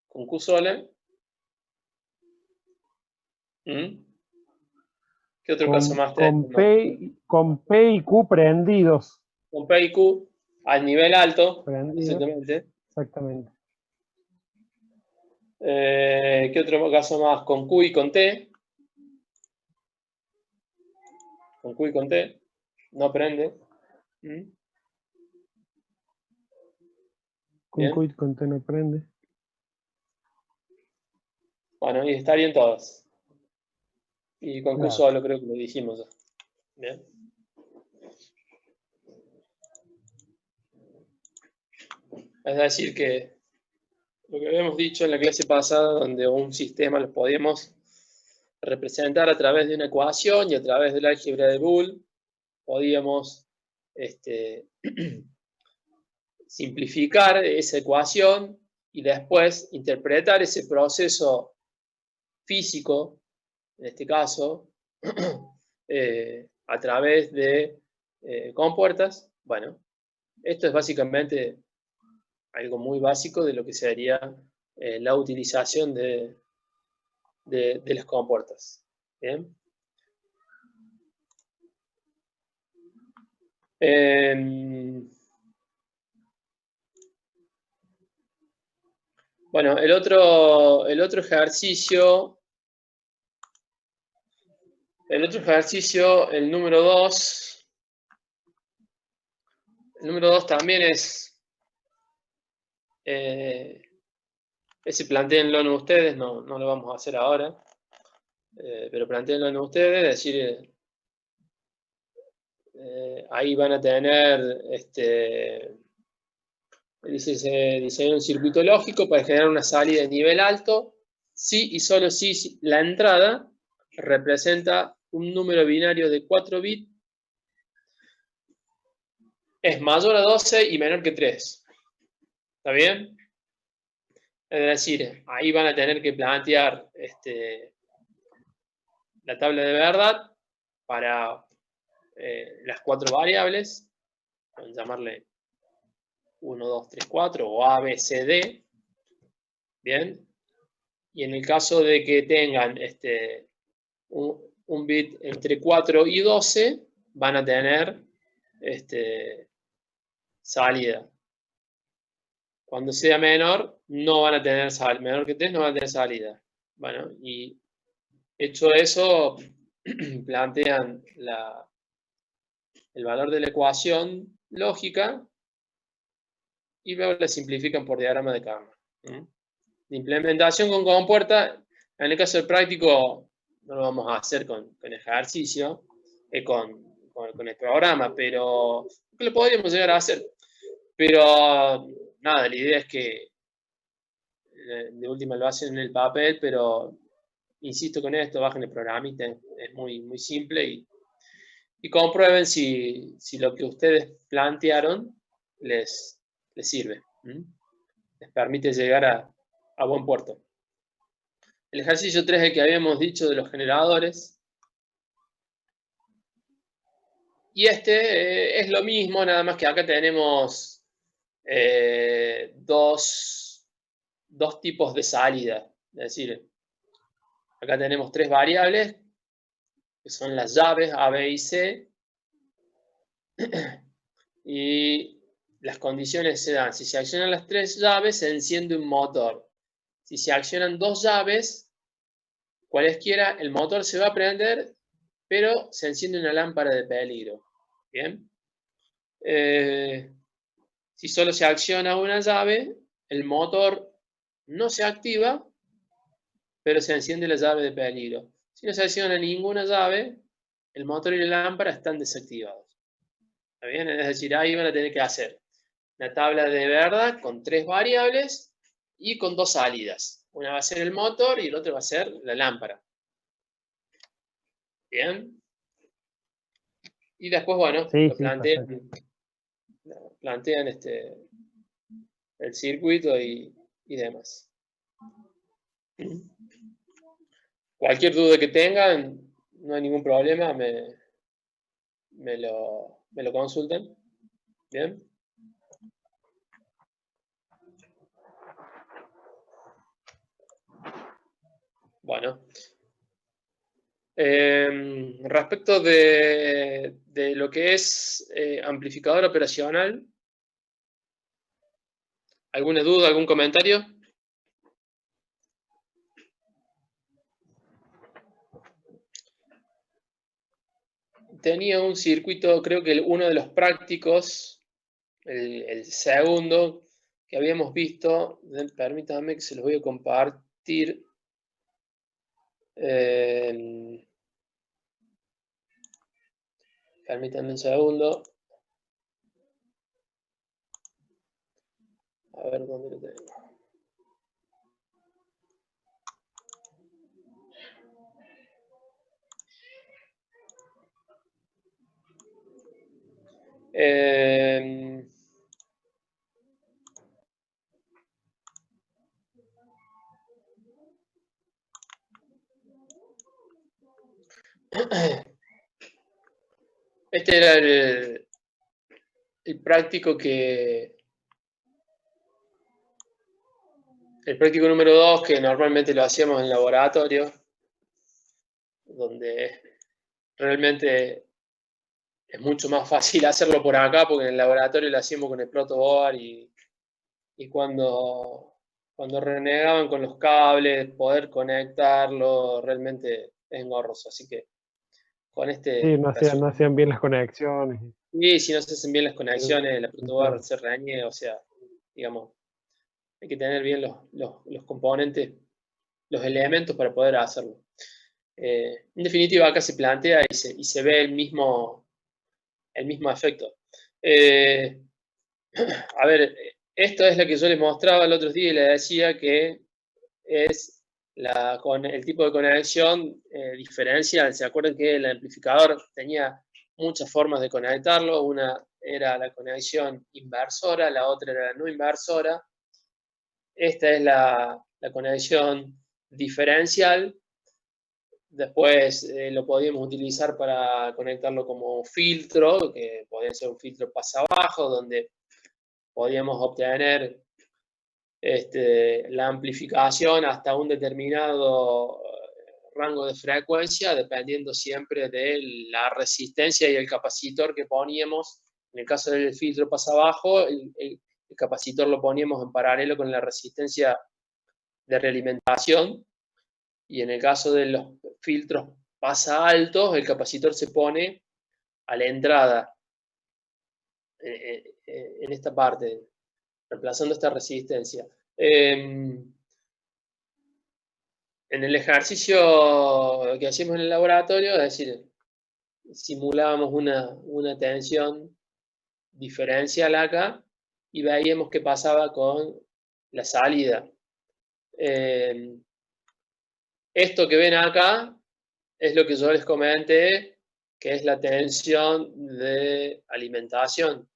S1: Con Q sola. ¿Qué otro caso más tenemos?
S2: Con P y Q prendidos.
S1: Con P y Q al nivel alto.
S2: Prendidos.
S1: Exactamente.
S2: Exactamente.
S1: ¿Qué otro caso más? Con Q y con T. Con Q y con T. No prende.
S2: Con Q y con T no prende.
S1: Bueno, y estarían todas. Y con Q
S2: Claro.
S1: solo creo que lo dijimos ya. Bien. Es decir que lo que habíamos dicho en la clase pasada, donde un sistema lo podíamos representar a través de una ecuación y a través del álgebra de Boole, podíamos simplificar esa ecuación y después interpretar ese proceso físico, en este caso, a través de compuertas. Bueno, esto es básicamente algo muy básico de lo que sería la utilización de las compuertas. ¿Bien? Bueno, el otro ejercicio, el número 2, también es, ese plantéenlo ustedes, no lo vamos a hacer ahora, pero plantéenlo ustedes, es decir, ahí van a tener, dice, diseñar un circuito lógico para generar una salida de nivel alto, si y solo si la entrada representa un número binario de 4 bits, es mayor a 12 y menor que 3. ¿Está bien? Es decir, ahí van a tener que plantear la tabla de verdad para las 4 variables, pueden llamarle 1, 2, 3, 4 o A, B, C, D. Bien. Y en el caso de que tengan un bit entre 4 y 12, van a tener salida. Cuando sea menor, no van a tener salida. Menor que 3 no van a tener salida. Bueno, y hecho eso, plantean el valor de la ecuación lógica y luego la simplifican por diagrama de Karman. De implementación con compuerta, en el caso del práctico, no lo vamos a hacer con ejercicio, con el programa, pero lo podríamos llegar a hacer. Pero nada, la idea es que de última lo hacen en el papel, pero insisto con esto, bajen el programita, es muy, muy simple y comprueben si lo que ustedes plantearon les sirve. Les permite llegar a buen puerto. El ejercicio 3 es el que habíamos dicho de los generadores. Y es lo mismo, nada más que acá tenemos dos tipos de salida. Es decir, acá tenemos 3 variables, que son las llaves A, B y C. Y las condiciones se dan. Si se accionan las 3 llaves, se enciende un motor. si se accionan dos llaves, cualesquiera, el motor se va a prender, pero se enciende una lámpara de peligro. ¿Bien? Si solo se acciona una llave, el motor no se activa, pero se enciende la llave de peligro. Si no se acciona ninguna llave, el motor y la lámpara están desactivados. ¿Está bien? Es decir, ahí van a tener que hacer una tabla de verdad con 3 variables y con 2 salidas. Una va a ser el motor y el otro va a ser la lámpara. ¿Bien? Y después, bueno,
S2: Sí,
S1: plantean el circuito y demás. Cualquier duda que tengan, no hay ningún problema, me lo consultan. ¿Bien? Bueno. Respecto de lo que es amplificador operacional, ¿alguna duda, algún comentario? Tenía un circuito, creo que uno de los prácticos, el segundo, que habíamos visto, permítanme que se los voy a compartir. Permítanme un segundo. A ver dónde lo tengo. Este era el práctico el práctico número 2, que normalmente lo hacíamos en laboratorio, donde realmente es mucho más fácil hacerlo por acá, porque en el laboratorio lo hacíamos con el protoboard y cuando renegaban con los cables, poder conectarlo, realmente es engorroso. Así que con este...
S2: Sí, no hacían bien las conexiones.
S1: Y si no se hacen bien las conexiones, la protoboard se reniega, o sea, digamos, hay que tener bien los componentes, los elementos para poder hacerlo. En definitiva, acá se plantea y se ve el mismo efecto. A ver, esto es lo que yo les mostraba el otro día y les decía que es el tipo de conexión diferencial. ¿Se acuerdan que el amplificador tenía muchas formas de conectarlo? Una era la conexión inversora, la otra era la no inversora. Esta es la conexión diferencial. Después lo podíamos utilizar para conectarlo como filtro, que podía ser un filtro pasabajo, donde podíamos obtener la amplificación hasta un determinado rango de frecuencia, dependiendo siempre de la resistencia y el capacitor que poníamos. En el caso del filtro pasabajo, el capacitor lo poníamos en paralelo con la resistencia de realimentación, y en el caso de los filtros pasa altos, el capacitor se pone a la entrada, en esta parte, reemplazando esta resistencia. En el ejercicio que hacíamos en el laboratorio, es decir, simulábamos una tensión diferencial acá y veíamos qué pasaba con la salida. Esto que ven acá es lo que yo les comenté, que es la tensión de alimentación.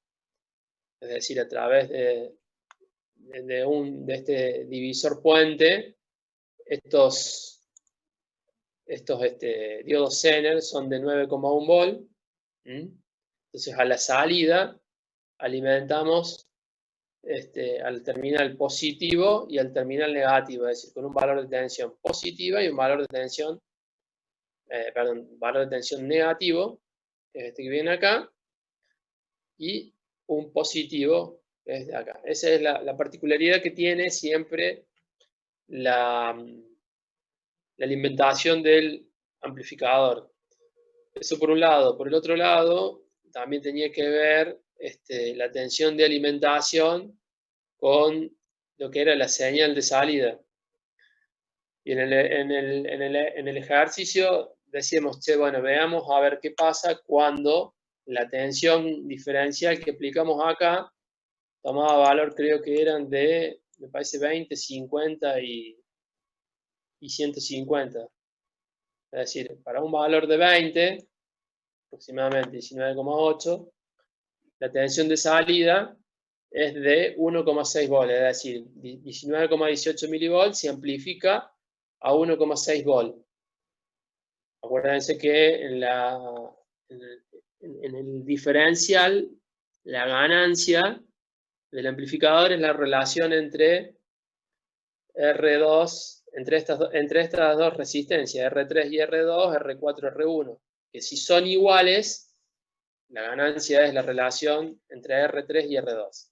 S1: Es decir, a través de este divisor puente, estos diodos Zener son de 9,1 volt. Entonces, a la salida alimentamos al terminal positivo y al terminal negativo, es decir, con un valor de tensión positiva y un valor de tensión, valor de tensión negativo, que es este que viene acá, y un positivo, que es de acá. Esa es la particularidad que tiene siempre la alimentación del amplificador. Eso por un lado. Por el otro lado, también tenía que ver la tensión de alimentación con lo que era la señal de salida. Y en el ejercicio decíamos, che, bueno, veamos a ver qué pasa cuando la tensión diferencial que aplicamos acá tomaba valor, creo que eran de, me parece, 20, 50 y 150. Es decir, para un valor de 20, aproximadamente 19,8, la tensión de salida es de 1,6 volts, es decir, 19,18 milivolts se amplifica a 1,6 volts. Acuérdense que en el diferencial, la ganancia del amplificador es la relación entre R2, entre estas dos resistencias, R3 y R2, R4 y R1, que si son iguales, la ganancia es la relación entre R3 y R2.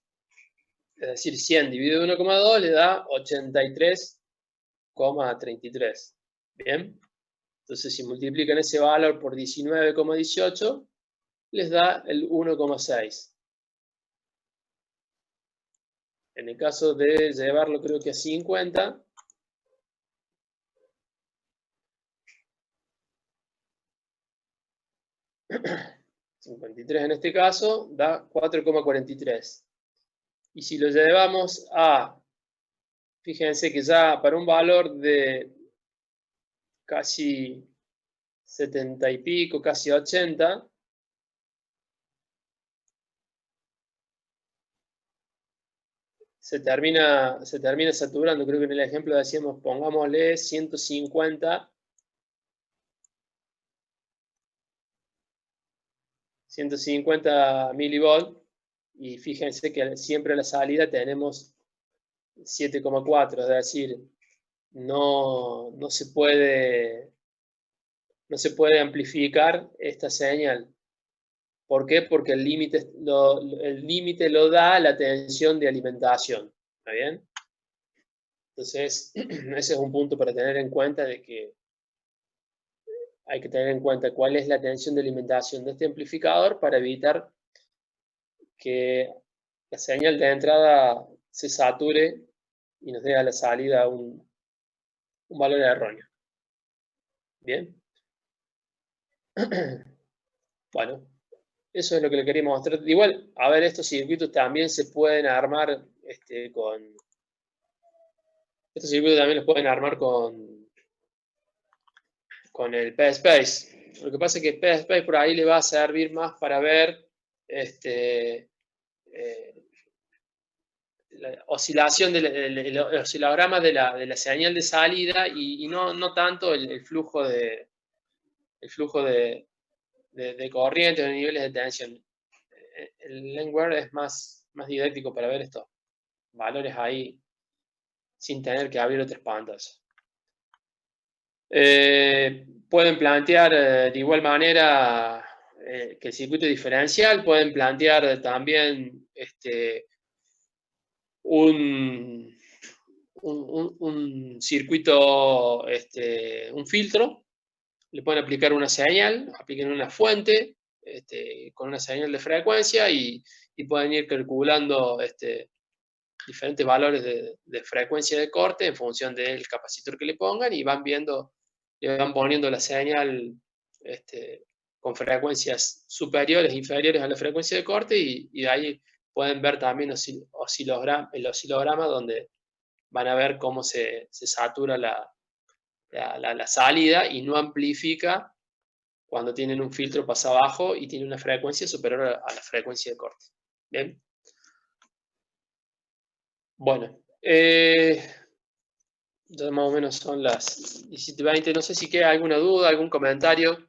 S1: Es decir, 100 dividido 1,2 le da 83,33. ¿Bien? Entonces, si multiplican ese valor por 19,18, les da el 1,6. En el caso de llevarlo, creo que a 50, $53 en este caso, da 4,43. Y si lo llevamos a, fíjense que ya para un valor de casi 70 y pico, casi 80, se termina saturando. Creo que en el ejemplo decíamos, pongámosle 150 milivolts, y fíjense que siempre a la salida tenemos 7,4, es decir, no se puede amplificar esta señal. ¿Por qué? Porque el límite lo da la tensión de alimentación. ¿Está bien? Entonces, ese es un punto para tener en cuenta, de que hay que tener en cuenta cuál es la tensión de alimentación de este amplificador para evitar que la señal de entrada se sature y nos dé a la salida un valor erróneo. Bien. Bueno, eso es lo que le quería mostrar. Igual, a ver, estos circuitos también se pueden armar estos circuitos también los pueden armar con el PSpace. Lo que pasa es que PSpace por ahí le va a servir más para ver la oscilación el oscilograma de la señal de salida, y no tanto el flujo de corriente o de niveles de tensión. El Lenguard es más didáctico para ver estos valores ahí sin tener que abrir otras pantallas. Pueden plantear de igual manera que el circuito diferencial, pueden plantear también un circuito, un filtro. Le pueden aplicar una señal, apliquen una fuente con una señal de frecuencia, y pueden ir calculando diferentes valores de frecuencia de corte en función del capacitor que le pongan, y van viendo, le van poniendo la señal con frecuencias superiores e inferiores a la frecuencia de corte, y de ahí pueden ver también el oscilograma, donde van a ver cómo se satura la salida y no amplifica cuando tienen un filtro pasa abajo y tiene una frecuencia superior a la frecuencia de corte. ¿Bien? Bueno, ya más o menos son las 17:20. No sé si queda alguna duda, algún comentario.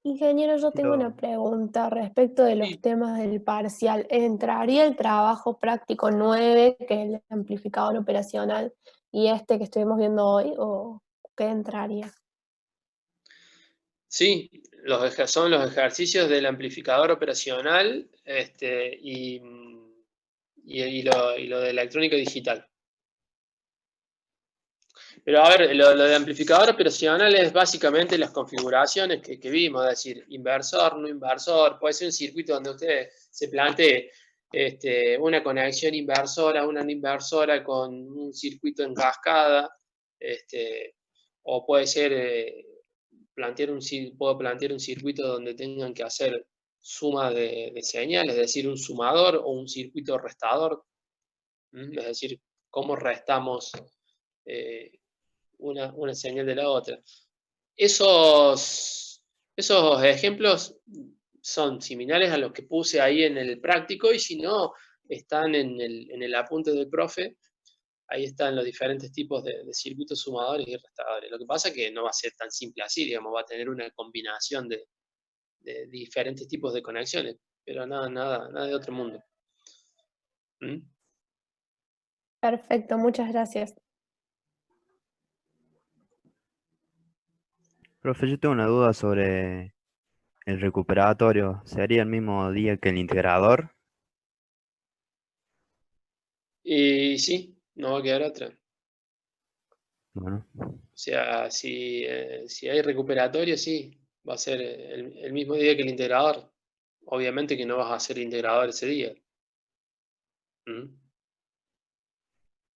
S5: Ingeniero, yo tengo una pregunta respecto de los temas del parcial. ¿Entraría el trabajo práctico 9, que es el amplificador operacional, y este que estuvimos viendo hoy, o qué entraría?
S1: Sí, son los ejercicios del amplificador operacional, y y lo de electrónico digital. Pero a ver, lo de amplificador operacional es básicamente las configuraciones que vimos, es decir, inversor, no inversor, puede ser un circuito donde usted se plantee una conexión inversora, una no inversora con un circuito en cascada, o puede ser, puedo plantear un circuito donde tengan que hacer suma de señales, es decir, un sumador o un circuito restador, es decir, cómo restamos una señal de la otra. Esos ejemplos son similares a los que puse ahí en el práctico, y si no, están en el apunte del profe. Ahí están los diferentes tipos de circuitos sumadores y restadores. Lo que pasa es que no va a ser tan simple así, digamos, va a tener una combinación de diferentes tipos de conexiones, pero nada de otro mundo. ¿Mm?
S5: Perfecto, muchas gracias.
S6: Profe, yo tengo una duda sobre el recuperatorio. ¿Sería el mismo día que el integrador?
S1: Y sí, no va a quedar otra.
S6: Bueno,
S1: O sea, si hay recuperatorio, sí, va a ser el mismo día que el integrador. Obviamente que no vas a hacer integrador ese día. ¿Mm?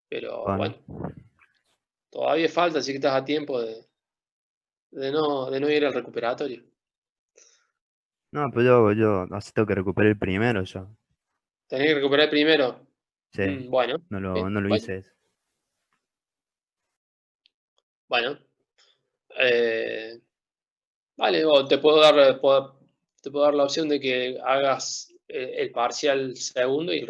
S1: Pero
S6: bueno.
S1: bueno, todavía falta, así que estás a tiempo de no ir al recuperatorio.
S6: No, pero yo así tengo que recuperar el primero yo.
S1: Tenés que recuperar primero.
S6: Sí,
S1: Bueno,
S6: no
S1: bien,
S6: lo
S1: bueno,
S6: hice eso.
S1: bueno. Vale, o te puedo dar la opción de que hagas el parcial segundo y